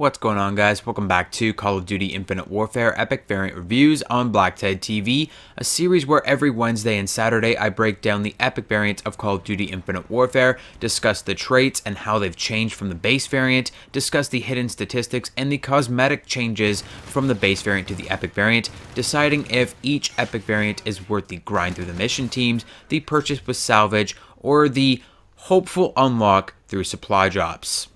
What's going on, guys? Welcome back to Call of Duty Infinite Warfare Epic Variant Reviews on BlackTideTV, a series where every Wednesday and Saturday I break down the epic variants of Call of Duty Infinite Warfare, discuss the traits and how they've changed from the base variant, discuss the hidden statistics and the cosmetic changes from the base variant to the epic variant, deciding if each epic variant is worth the grind through the mission teams, the purchase with salvage, or the hopeful unlock through supply drops.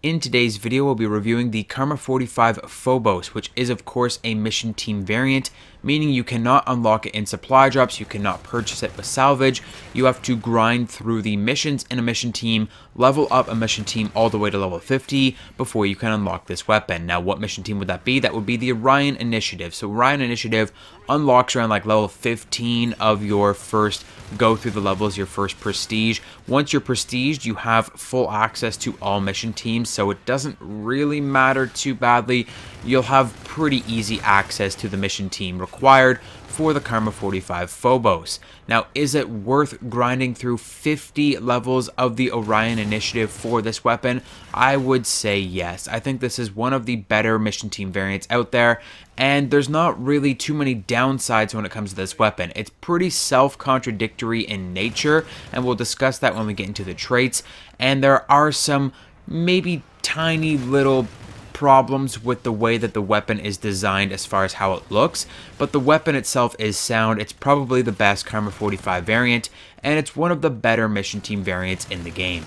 In today's video, we'll be reviewing the Karma-45 Phobos, which is of course a mission team variant, meaning you cannot unlock it in supply drops, you cannot purchase it with salvage, you have to grind through the missions in a mission team, level up a mission team all the way to level 50 before you can unlock this weapon. Now, what mission team would that be? That would be the Orion Initiative. So Orion Initiative unlocks around like level 15 of your first go through the levels, your first prestige. Once you're prestiged, you have full access to all mission teams, so it doesn't really matter too badly. You'll have pretty easy access to the mission team required for the Karma-45 Phobos. Now, is it worth grinding through 50 levels of the Orion Initiative for this weapon? I would say yes. I think this is one of the better mission team variants out there, and there's not really too many downsides when it comes to this weapon. It's pretty self-contradictory in nature, and we'll discuss that when we get into the traits, and there are some maybe tiny little problems with the way that the weapon is designed as far as how it looks, but the weapon itself is sound. It's probably the best Karma-45 variant, and it's one of the better mission team variants in the game.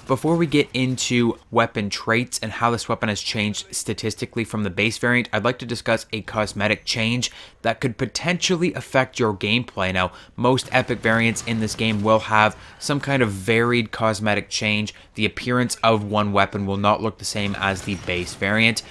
Before we get into weapon traits and how this weapon has changed statistically from the base variant, I'd like to discuss a cosmetic change that could potentially affect your gameplay. Now, most epic variants in this game will have some kind of varied cosmetic change. The appearance of one weapon will not look the same as the base variant,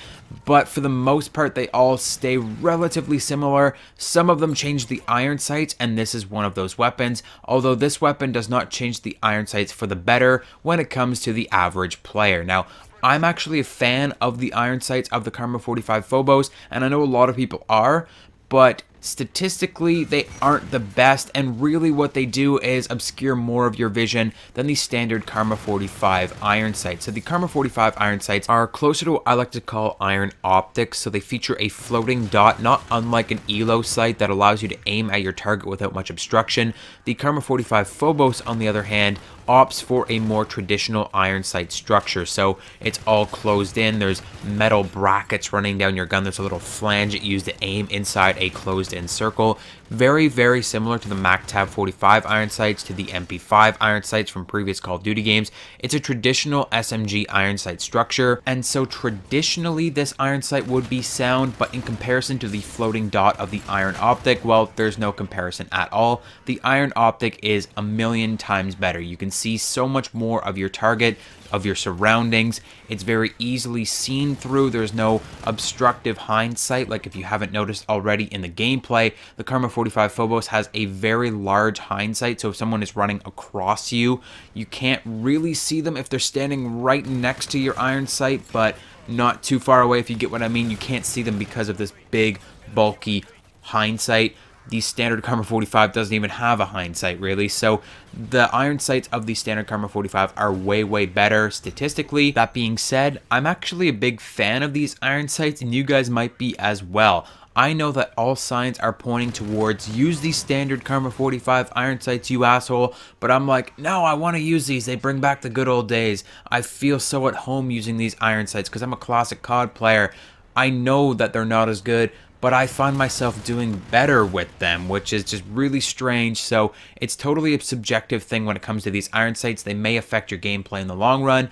but for the most part, they all stay relatively similar. Some of them change the iron sights, and this is one of those weapons, although this weapon does not change the iron sights for the better when it comes to the average player. Now, I'm actually a fan of the iron sights of the Karma-45 Phobos, and I know a lot of people are, but statistically they aren't the best, and really what they do is obscure more of your vision than the standard Karma-45 iron sights. So the Karma-45 iron sights are closer to what I like to call iron optics, so they feature a floating dot, not unlike an ELO sight that allows you to aim at your target without much obstruction. The Karma-45 Phobos, on the other hand, opts for a more traditional iron sight structure, so it's all closed in. There's metal brackets running down your gun. There's a little flange it used to aim inside a closed-in circle. Very, very similar to the BlackTideTV iron sights, to the MP5 iron sights from previous Call of Duty games. It's a traditional SMG iron sight structure, and so traditionally this iron sight would be sound, but in comparison to the floating dot of the iron optic, well, there's no comparison at all. The iron optic is a million times better. You can see so much more of your target, of your surroundings. It's very easily seen through. There's no obstructive hindsight, like if you haven't noticed already in the gameplay. The Karma-45 Phobos has a very large hindsight, so if someone is running across you, you can't really see them if they're standing right next to your iron sight, but not too far away, if you get what I mean. You can't see them because of this big, bulky hindsight. The standard Karma-45 doesn't even have a hindsight, really, so the iron sights of the standard Karma-45 are way, way better statistically. That being said, I'm actually a big fan of these iron sights, and you guys might be as well. I know that all signs are pointing towards use these standard Karma-45 iron sights, you asshole, but I'm like, no, I want to use these. They bring back the good old days. I feel so at home using these iron sights because I'm a classic COD player. I know that they're not as good, but I find myself doing better with them, which is just really strange. So it's totally a subjective thing when it comes to these iron sights. They may affect your gameplay in the long run,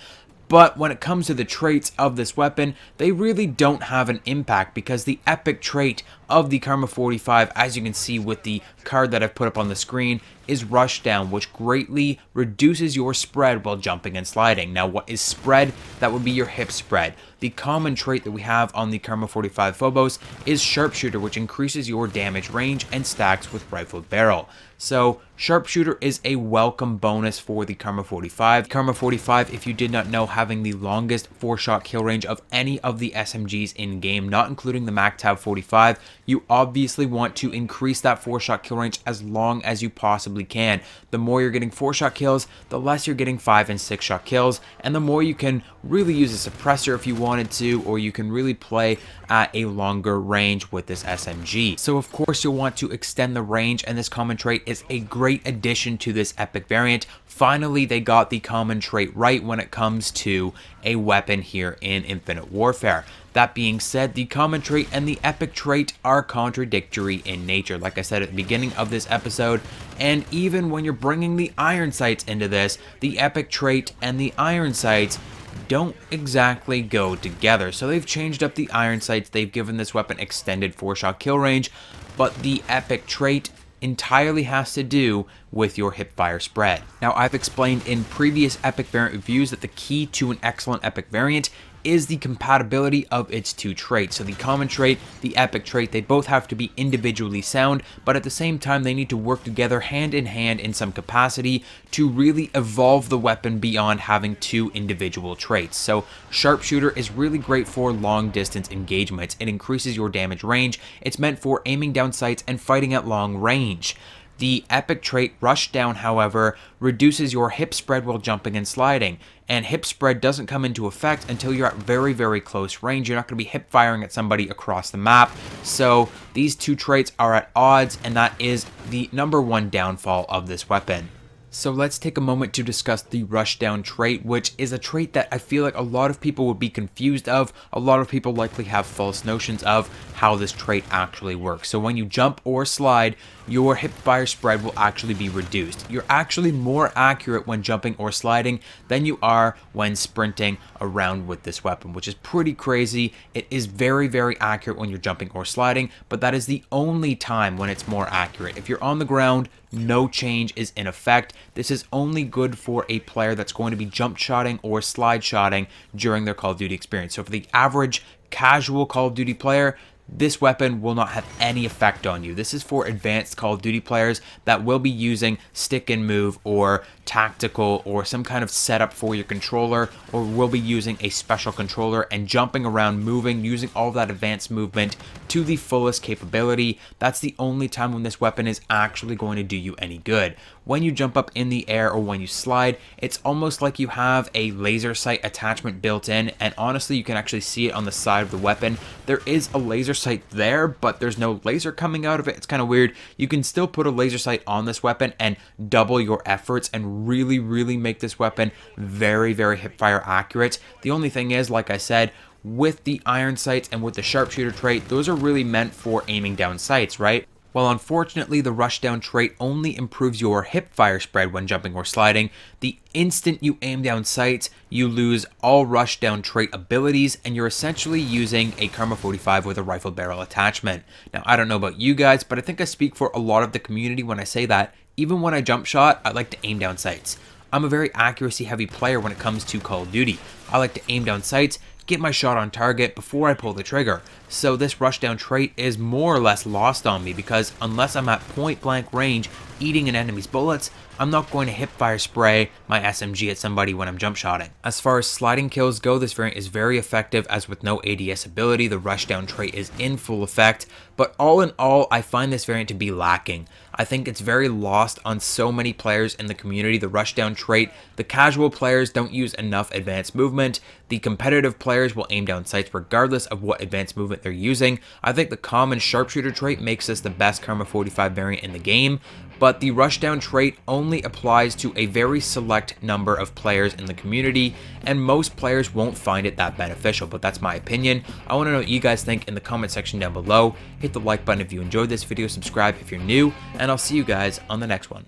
but when it comes to the traits of this weapon, they really don't have an impact, because the epic trait of the Karma-45, as you can see with the card that I've put up on the screen, is Rushdown, which greatly reduces your spread while jumping and sliding. Now, what is spread? That would be your hip spread. The common trait that we have on the Karma-45 Phobos is Sharpshooter, which increases your damage range and stacks with rifled barrel. So Sharpshooter is a welcome bonus for the Karma-45. Karma-45, if you did not know, having the longest 4-shot kill range of any of the SMGs in game, not including the BlackTideTV. You obviously want to increase that 4-shot kill range as long as you possibly possibly can. The more you're getting 4-shot kills, the less you're getting 5 and 6-shot kills, and the more you can really use a suppressor if you wanted to, or you can really play at a longer range with this SMG. So of course you'll want to extend the range, and this common trait is a great addition to this epic variant. Finally, they got the common trait right when it comes to a weapon here in Infinite Warfare. That being said, the common trait and the epic trait are contradictory in nature, like I said at the beginning of this episode, and even when you're bringing the iron sights into this, the epic trait and the iron sights don't exactly go together. So they've changed up the iron sights, they've given this weapon extended 4-shot kill range, but the epic trait entirely has to do with your hipfire spread. Now, I've explained in previous epic variant reviews that the key to an excellent epic variant is the compatibility of its two traits. So the common trait, the epic trait, they both have to be individually sound, but at the same time they need to work together hand in hand in some capacity to really evolve the weapon beyond having two individual traits. So Sharpshooter is really great for long distance engagements. It increases your damage range. It's meant for aiming down sights and fighting at long range. The epic trait Rushdown, however, reduces your hip spread while jumping and sliding, and hip spread doesn't come into effect until you're at very, very close range. You're not going to be hip firing at somebody across the map, so these two traits are at odds, and that is the #1 downfall of this weapon. So let's take a moment to discuss the Rushdown trait, which is a trait that I feel like a lot of people would be confused of. A lot of people likely have false notions of how this trait actually works. So when you jump or slide, your hipfire spread will actually be reduced. You're actually more accurate when jumping or sliding than you are when sprinting around with this weapon, which is pretty crazy. It is very, very accurate when you're jumping or sliding, but that is the only time when it's more accurate. If you're on the ground, no change is in effect. This is only good for a player that's going to be jump shotting or slide shotting during their Call of Duty experience. So for the average casual Call of Duty player, this weapon will not have any effect on you. This is for advanced Call of Duty players that will be using stick and move or tactical or some kind of setup for your controller, or will be using a special controller and jumping around, moving, using all that advanced movement to the fullest capability. That's the only time when this weapon is actually going to do you any good. When you jump up in the air or when you slide, it's almost like you have a laser sight attachment built in, and honestly you can actually see it on the side of the weapon. There is a laser sight there, but there's no laser coming out of it. It's kind of weird. You can still put a laser sight on this weapon and double your efforts and really make this weapon very, very hipfire accurate. The only thing is, like I said, with the iron sights and with the Sharpshooter trait, those are really meant for aiming down sights, right? Well, unfortunately, the Rushdown trait only improves your hipfire spread when jumping or sliding. The instant you aim down sights, you lose all Rushdown trait abilities, and you're essentially using a Karma-45 with a rifle barrel attachment. Now, I don't know about you guys, but I think I speak for a lot of the community when I say that even when I jump shot, I like to aim down sights. I'm a very accuracy-heavy player when it comes to Call of Duty. I like to aim down sights, get my shot on target before I pull the trigger. So this Rushdown trait is more or less lost on me, because unless I'm at point blank range eating an enemy's bullets, I'm not going to hipfire spray my SMG at somebody when I'm jump shotting. As far as sliding kills go, this variant is very effective, as with no ADS ability, the Rushdown trait is in full effect, but all in all, I find this variant to be lacking. I think it's very lost on so many players in the community, the Rushdown trait. The casual players don't use enough advanced movement. The competitive players will aim down sights regardless of what advanced movement they're using. I think the common Sharpshooter trait makes this the best Karma-45 variant in the game, but the Rushdown trait only applies to a very select number of players in the community, and most players won't find it that beneficial, but that's my opinion. I want to know what you guys think in the comment section down below. Hit the like button if you enjoyed this video, subscribe if you're new, and I'll see you guys on the next one.